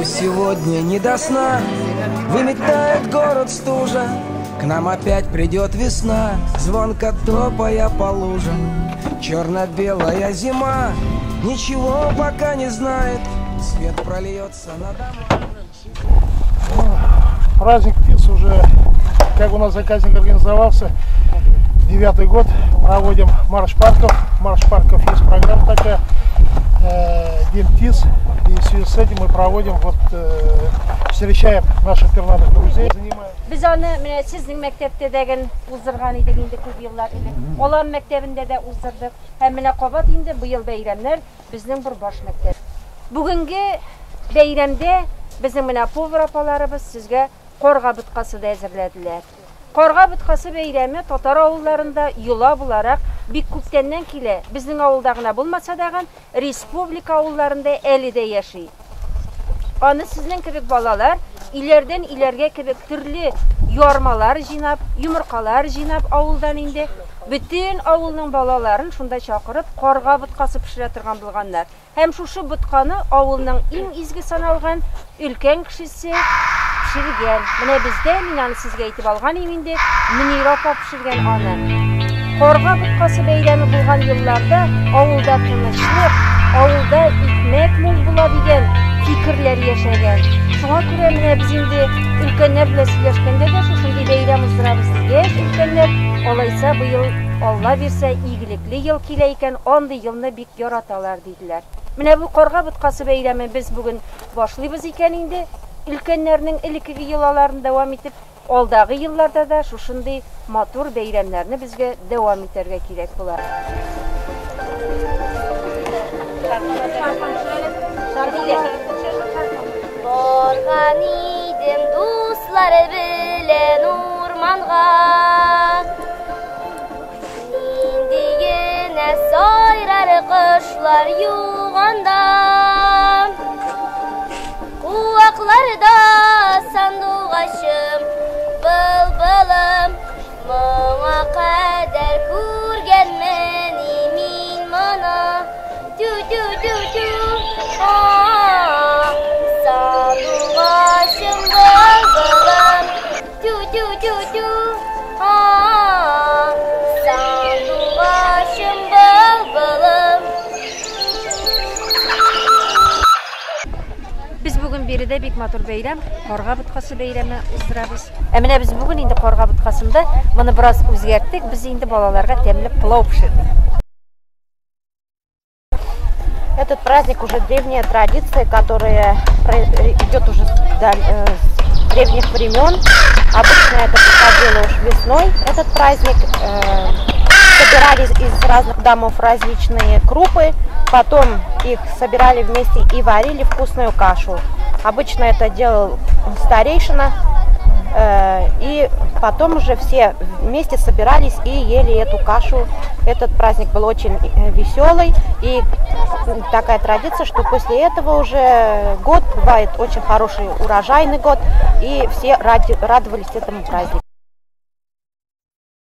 Ему сегодня не до сна, выметает город стужа. К нам опять придет весна, звонко топая по лужам. Черно-белая зима ничего пока не знает, свет прольется на дома. Праздник птиц уже, как у нас заказник организовался, 9-й год, проводим марш парков. Марш парков есть программа такая, День птиц. И в связи с этим мы проводим, встречаем наших пернатых друзей. Biz onu sizin mektepte de uzdurgan idik indi көп yıllar ile. Olan mektebinde de uzdurduk. Hem mine Qobat indi bu yıl beyramlar bizning bir bosh mektep. Bugungi beyramda bizim mine povur apalarыбыз sizge qorğa butqası da әзерләделәр. Qorğa butqası beyrami Tatar avullarında yula bularak bik köптәннән килә. Bizning avulda гына булмаса дагы республика авулларында әле дә яши. Аны sizin kebek balalar ilerden ilerge kebek türlü yormalar jinap, yumurkalar jinap avuldan indi. Bütün avulның балаларын шунда чакырып, qorğa butqасы пешерә торган булганнар. Һәм шушы бутканы авулның иң изге саналган өлкән кешесе пешергән. Менә бездә мин аны сезгә әйтеп алган идем инде, Мөнира апа пешергән аны. Qorğa butqасы бәйрәме булган елларда авылда тынычлык, авылда икмәк мул була дигән фикерләр яшәгән. Шуңа күрә менә без инде өлкәннәр белән сөйләшкәндә дә шушындый бәйрәм уздырабыз дигән өлкәннәр. Алайса бу ел Алла бирсә игелекле ел килә икән, андый елны бик яраталар диделәр. Менә бу Qorğa butqасы бәйрәме без бүген башлыйбыз икән инде. Өлкәннәрнең элекке елларында дәвам итеп, алдагы елларда да шушындый матур бәйрәмнәрне безгә дәвам итәргә кирәк була. Барган идем дуслар белән урманга, инде сайрар кошлар юганда, куакларда сандугачым былбылым, моңа кадәр күргәнмен мин моны. Тю-тю-тю-тю, сандугачым былбылым, тю-тю-тю-тю, сандугачым былбылым. Biz bugün biride bik матур бәйрәм, Qorğa butqасы бәйрәме уздырабыз. Менә без бүген инде Qorğa butqасында моны бераз үзгәрттек, biz инде балаларга тәмле пылау пешердек. Этот праздник уже древняя традиция, которая идет уже с древних времен. Обычно это проходило уж весной, этот праздник. Собирались из разных домов различные крупы, потом их собирали вместе и варили вкусную кашу. Обычно это делал старейшина, и потом уже все вместе собирались и ели эту кашу. Этот праздник был очень веселый, и такая традиция, что после этого уже год бывает очень хороший урожайный год, и все радовались этому празднику.